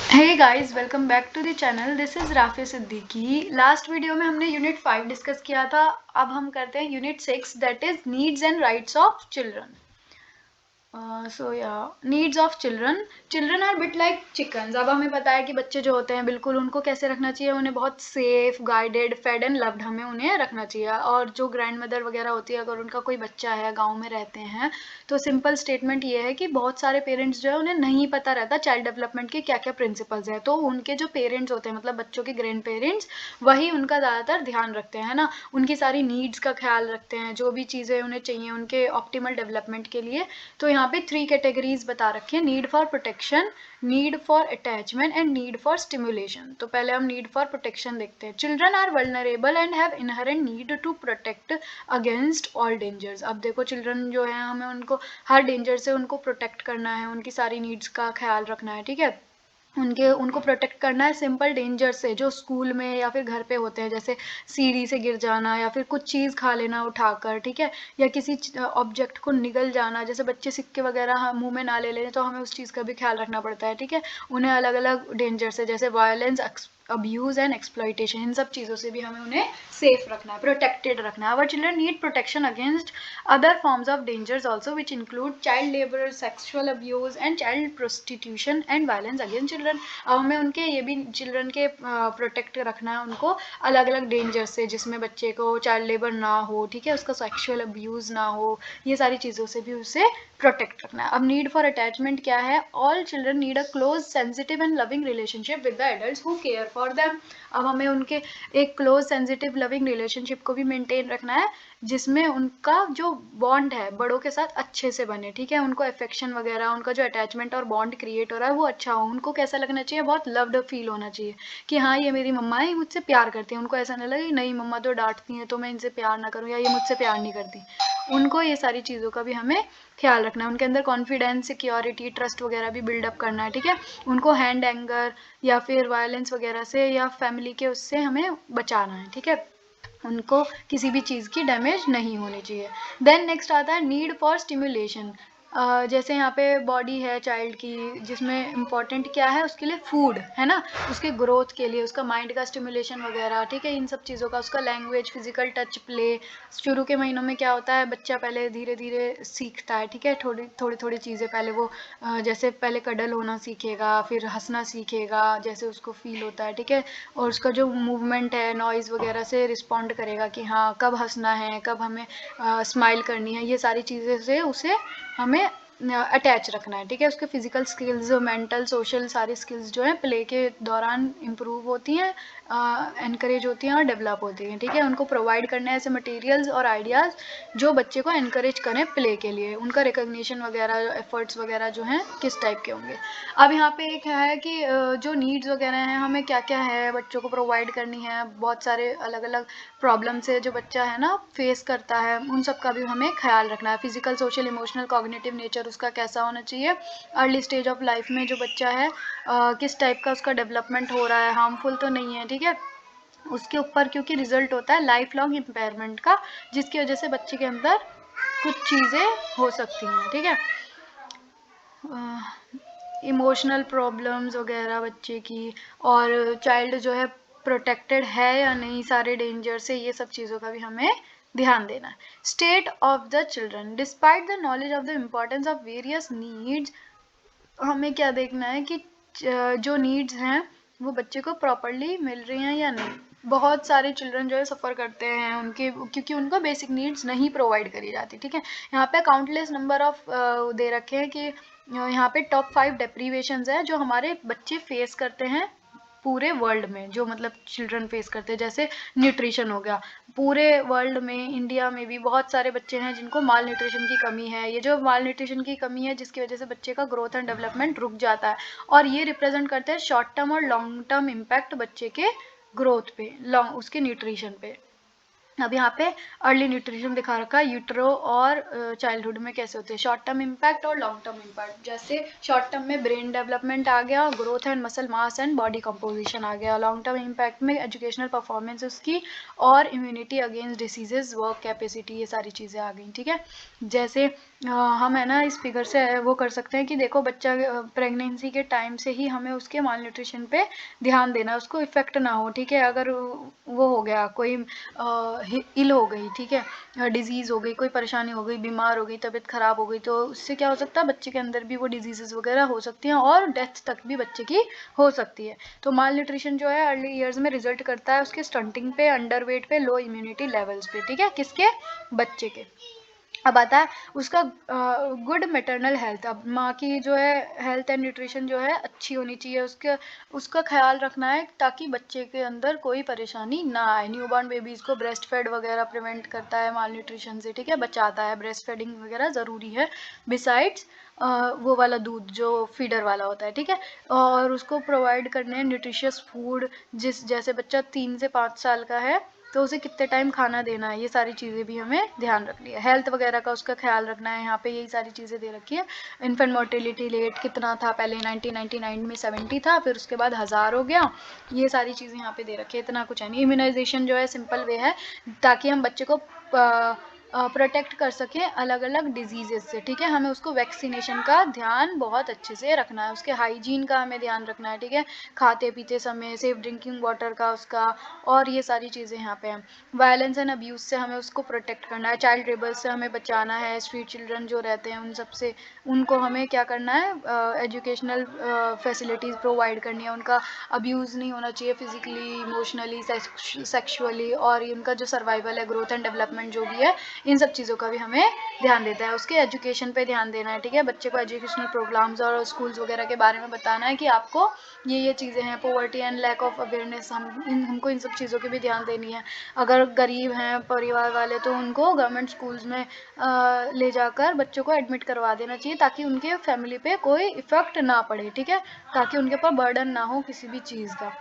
Hey guys, welcome back to the channel. This is Rafi Siddiqui. Last video में हमने unit 5 discuss किया था। अब हम करते हैं unit 6, that is needs and rights of children. Needs of children are bit like chickens. अब हमें पता है कि बच्चे जो होते हैं बिल्कुल उनको कैसे रखना चाहिए, उन्हें बहुत safe, guided, fed and loved हमें उन्हें रखना चाहिए। और जो ग्रैंड मदर वगैरह होती है, अगर उनका कोई बच्चा है, गांव में रहते हैं, तो सिंपल स्टेटमेंट ये है कि बहुत सारे पेरेंट्स जो है उन्हें नहीं पता रहता चाइल्ड डेवलपमेंट के क्या क्या प्रिंसिपल्स हैं। तो उनके जो पेरेंट्स होते हैं, मतलब बच्चों के ग्रैंड पेरेंट्स, वही उनका ज़्यादातर ध्यान रखते हैं, है ना। उनकी सारी नीड्स का ख्याल रखते हैं, जो भी चीज़ें उन्हें चाहिए उनके ऑप्टिमल डेवलपमेंट के लिए। तो यहाँ पे 3 कैटेगरीज बता रखी है: need for protection, need for attachment and need for stimulation. तो पहले हम नीड फॉर प्रोटेक्शन देखते हैं। Children are vulnerable and have inherent need to protect against all dangers. अब देखो, चिल्ड्रन जो है हमें उनको हर डेंजर से उनको प्रोटेक्ट करना है, उनकी सारी नीड्स का ख्याल रखना है, ठीक है। उनको प्रोटेक्ट करना है सिंपल डेंजर से जो स्कूल में या फिर घर पे होते हैं, जैसे सीढ़ी से गिर जाना या फिर कुछ चीज़ खा लेना उठाकर, ठीक है, या किसी ऑब्जेक्ट को निगल जाना। जैसे बच्चे सिक्के वगैरह मुंह में ना ले लें, तो हमें उस चीज़ का भी ख्याल रखना पड़ता है, ठीक है। उन्हें अलग अलग डेंजर से, जैसे वायलेंस, अब्यूज एंड एक्सप्लॉइटेशन, इन सब चीज़ों से भी हमें उन्हें सेफ रखना है, प्रोटेक्टेड रखना है। Our children need protection against other forms of dangers also, which include child labour, sexual abuse and child prostitution and violence against children. अब हमें उनके ये भी चिल्ड्रन के प्रोटेक्ट रखना है उनको अलग अलग डेंजर से, जिसमें बच्चे को चाइल्ड लेबर ना हो, ठीक है, उसका सेक्सुअल अब्यूज़ ना हो, ये सारी चीज़ों से भी उसे प्रोटेक्ट रखना है। अब नीड फॉर अटैचमेंट क्या है? All children need a close, sensitive and loving relationship with the adults who care for them. अब हमें उनके एक क्लोज, सेंसिटिव, लविंग रिलेशनशिप को भी मेंटेन रखना है, जिसमें उनका जो बॉन्ड है बड़ों के साथ अच्छे से बने, ठीक है। उनको अफेक्शन वगैरह, उनका जो अटैचमेंट और बॉन्ड क्रिएट हो रहा है वो अच्छा हो। उनको कैसा लगना चाहिए? बहुत लव्ड फील होना चाहिए कि हाँ, ये मेरी मम्मा है, मुझसे प्यार करती है। उनको ऐसा नहीं लगे नहीं, मम्मा तो डांटती हैं तो मैं इनसे प्यार ना करूँ, या ये मुझसे प्यार नहीं करती। उनको ये सारी चीज़ों का भी हमें ख्याल रखना है। उनके अंदर कॉन्फिडेंस, सिक्योरिटी, ट्रस्ट वगैरह भी बिल्डअप करना है, ठीक है। उनको हैंड एंगर या फिर वायलेंस वगैरह से या फैमिली के उससे हमें बचाना है, ठीक है। उनको किसी भी चीज़ की डैमेज नहीं होनी चाहिए। देन नेक्स्ट आता है नीड फॉर स्टिमुलेशन। जैसे यहाँ पे बॉडी है चाइल्ड की, जिसमें इम्पॉर्टेंट क्या है उसके लिए? फूड, है ना, उसके ग्रोथ के लिए, उसका माइंड का स्टिमुलेशन वगैरह, ठीक है, इन सब चीज़ों का, उसका लैंग्वेज, फिजिकल टच, प्ले। शुरू के महीनों में क्या होता है, बच्चा पहले धीरे धीरे सीखता है, ठीक है, थोड़ी थोड़ी थोड़ी चीज़ें पहले वो जैसे पहले कडल होना सीखेगा, फिर हंसना सीखेगा, जैसे उसको फील होता है, ठीक है। और उसका जो मूवमेंट है, नॉइज़ वगैरह से रिस्पॉन्ड करेगा कि हाँ, कब हंसना है, कब हमें स्माइल करनी है, ये सारी चीज़ें से उसे हमें अटैच रखना है, ठीक है। उसके फिजिकल स्किल्स, मेंटल, सोशल सारी स्किल्स जो है प्ले के दौरान इम्प्रूव होती हैं, एनकरेज होती हैं और डेवलप होती हैं, ठीक है। उनको प्रोवाइड करना है ऐसे मटेरियल्स और आइडियाज़ जो बच्चे को एनकरेज करें प्ले के लिए। उनका रिकग्निशन वगैरह, एफर्ट्स वगैरह जो हैं किस टाइप के होंगे। अब यहाँ पे एक है कि जो नीड्स वगैरह हैं हमें क्या क्या है बच्चों को प्रोवाइड करनी है। बहुत सारे अलग अलग प्रॉब्लम से जो बच्चा है ना फेस करता है, उन सब का भी हमें ख्याल रखना है। Physical, social, emotional, cognitive nature उसका कैसा होना चाहिए। अर्ली स्टेज ऑफ लाइफ में जो बच्चा है किस टाइप का उसका डेवलपमेंट हो रहा है, हार्मफुल तो नहीं है, ठीक है। उसके ऊपर क्योंकि रिजल्ट होता है लाइफ लॉन्ग इम्पेयरमेंट का, जिसकी वजह से बच्चे के अंदर कुछ चीज़ें हो सकती हैं, ठीक है। इमोशनल प्रॉब्लम्स वगैरह बच्चे की, और चाइल्ड जो है प्रोटेक्टेड है या नहीं सारे डेंजर से, ये सब चीज़ों का भी हमें ध्यान देना है। State of the children despite the knowledge of the importance of various needs. हमें क्या देखना है कि जो नीड्स हैं वो बच्चे को प्रॉपरली मिल रही हैं या नहीं। बहुत सारे चिल्ड्रन जो है सफ़र करते हैं उनके, क्योंकि उनको बेसिक नीड्स नहीं प्रोवाइड करी जाती, ठीक है। यहाँ पे काउंटलेस नंबर ऑफ दे रखे हैं कि यहाँ पे टॉप 5 डेप्रीवेशंस है जो हमारे बच्चे फेस करते हैं पूरे वर्ल्ड में, जो मतलब चिल्ड्रन फेस करते हैं। जैसे न्यूट्रिशन हो गया, पूरे वर्ल्ड में, इंडिया में भी बहुत सारे बच्चे हैं जिनको माल न्यूट्रिशन की कमी है। ये जो माल न्यूट्रिशन की कमी है जिसकी वजह से बच्चे का ग्रोथ एंड डेवलपमेंट रुक जाता है, और ये रिप्रेजेंट करते हैं शॉर्ट टर्म और लॉन्ग टर्म इम्पैक्ट बच्चे के ग्रोथ पे, लॉन्ग उसके न्यूट्रिशन पे। अब यहाँ पे अर्ली न्यूट्रिशन दिखा रखा है, यूट्रो और चाइल्डहुड में कैसे होते हैं, शॉर्ट टर्म इम्पैक्ट और लॉन्ग टर्म इम्पैक्ट। जैसे शॉर्ट टर्म में ब्रेन डेवलपमेंट आ गया, growth and muscle mass and body composition आ गया। लॉन्ग टर्म इम्पैक्ट में एजुकेशनल परफॉर्मेंस उसकी, और immunity against diseases, work capacity, ये सारी चीज़ें आ गई, ठीक है। जैसे हम है ना इस फिगर से वो कर सकते हैं कि देखो बच्चा प्रेगनेंसी के टाइम से ही हमें उसके माल न्यूट्रिशन पे ध्यान देना, उसको इफेक्ट ना हो, ठीक है। अगर वो हो गया कोई इल हो गई, ठीक है, डिजीज़ हो गई, कोई परेशानी हो गई, बीमार हो गई, तबीयत ख़राब हो गई, तो उससे क्या हो सकता है, बच्चे के अंदर भी वो डिजीज़ वगैरह हो सकती हैं और डेथ तक भी बच्चे की हो सकती है। तो माल न्यूट्रिशन जो है अर्ली ईयर्स में रिजल्ट करता है उसके स्टंटिंग पे, अंडर वेट पे, लो इम्यूनिटी लेवल्स पे, ठीक है, किसके, बच्चे के। अब आता है उसका गुड मैटरनल हेल्थ। अब माँ की जो है हेल्थ एंड न्यूट्रिशन जो है अच्छी होनी चाहिए, उसका ख्याल रखना है ताकि बच्चे के अंदर कोई परेशानी ना आए। न्यूबॉर्न बेबीज़ को ब्रेस्ट फेड वगैरह प्रिवेंट करता है माल न्यूट्रिशन से, ठीक है, बचाता है, ब्रेस्ट फेडिंग वगैरह ज़रूरी है। बिसाइड्स वो वाला दूध जो फीडर वाला होता है, ठीक है, और उसको प्रोवाइड करने हैं न्यूट्रिशियस फूड। जैसे बच्चा 3 से 5 साल का है तो उसे कितने टाइम खाना देना है, ये सारी चीज़ें भी हमें ध्यान रखनी है। हेल्थ वगैरह का उसका ख्याल रखना है, यहाँ पे यही सारी चीज़ें दे रखी है। इन्फेंट मोर्टेलिटी रेट कितना था, पहले 1999 में 70 था, फिर उसके बाद 1000 हो गया। ये सारी चीज़ें यहाँ पे दे रखी है, इतना कुछ है नहीं। इम्यूनाइजेशन जो है सिंपल वे है ताकि हम बच्चे को प्रोटेक्ट कर सकें अलग अलग डिजीज़ेस से, ठीक है। हमें उसको वैक्सीनेशन का ध्यान बहुत अच्छे से रखना है, उसके हाइजीन का हमें ध्यान रखना है, ठीक है, खाते पीते समय, सेफ ड्रिंकिंग वाटर का उसका, और ये सारी चीज़ें यहाँ पे हैं। वायलेंस एंड अब्यूज़ से हमें उसको प्रोटेक्ट करना है, चाइल्ड लेबर से हमें बचाना है, स्ट्रीट चिल्ड्रन जो रहते हैं उन सब से, उनको हमें क्या करना है, एजुकेशनल फैसिलिटीज़ प्रोवाइड करनी है, उनका अब्यूज़ नहीं होना चाहिए फिजिकली, इमोशनली, सेक्शुअली, और उनका जो सर्वाइवल है, ग्रोथ एंड डेवलपमेंट जो भी है, इन सब चीज़ों का भी हमें ध्यान देता है। उसके एजुकेशन पे ध्यान देना है, ठीक है, बच्चे को एजुकेशनल प्रोग्राम्स और स्कूल्स वगैरह के बारे में बताना है कि आपको ये चीज़ें हैं, poverty and lack of awareness, हमको इन सब चीज़ों की भी ध्यान देनी है। अगर गरीब हैं परिवार वाले तो उनको गवर्नमेंट स्कूल्स में ले जाकर बच्चों को एडमिट करवा देना चाहिए ताकि उनके फैमिली पे कोई इफ़ेक्ट ना पड़े, ठीक है, ताकि उनके ऊपर बर्डन ना हो किसी भी चीज़ का,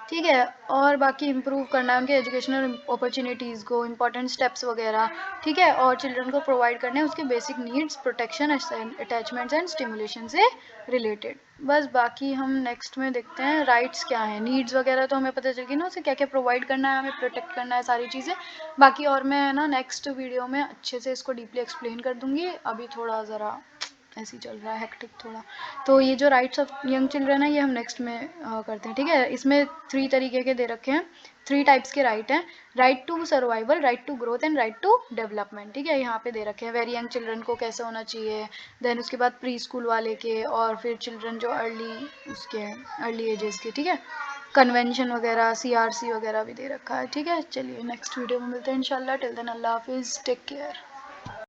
ठीक है। और बाकी इम्प्रूव करना है उनके एजुकेशनल अपॉर्चुनिटीज़ को, इंपॉर्टेंट स्टेप्स वगैरह, ठीक है, और चिल्ड्रन को प्रोवाइड करने हैं उसके basic needs, protection, attachments and stimulation से रिलेटेड। बस बाकी हम नेक्स्ट में देखते हैं राइट्स क्या हैं, नीड्स वगैरह तो हमें पता चल गई ना, उसे क्या क्या प्रोवाइड करना है, हमें प्रोटेक्ट करना है, सारी चीज़ें। बाकी और मैं ना नेक्स्ट वीडियो में अच्छे से इसको डीपली एक्सप्लेन कर दूँगी, अभी थोड़ा ज़रा ऐसे ही चल रहा है हेक्टिक थोड़ा। तो ये जो राइट्स ऑफ यंग चिल्ड्रन है ये हम नेक्स्ट में करते हैं, ठीक है। इसमें 3 तरीके के दे रखे हैं, 3 टाइप्स के राइट हैं, right to survival, right to growth and right to development, ठीक है, यहाँ पे दे रखे हैं। वेरी यंग चिल्ड्रन को कैसे होना चाहिए, देन उसके बाद प्री स्कूल वाले के, और फिर चिल्ड्रन जो उसके अर्ली एजेस के, ठीक है, कन्वेंशन वगैरह, CRC वगैरह भी दे रखा है, ठीक है। चलिए नेक्स्ट वीडियो में मिलते हैं इंशाल्लाह, टिल देन अल्लाह हाफिज़, टेक केयर।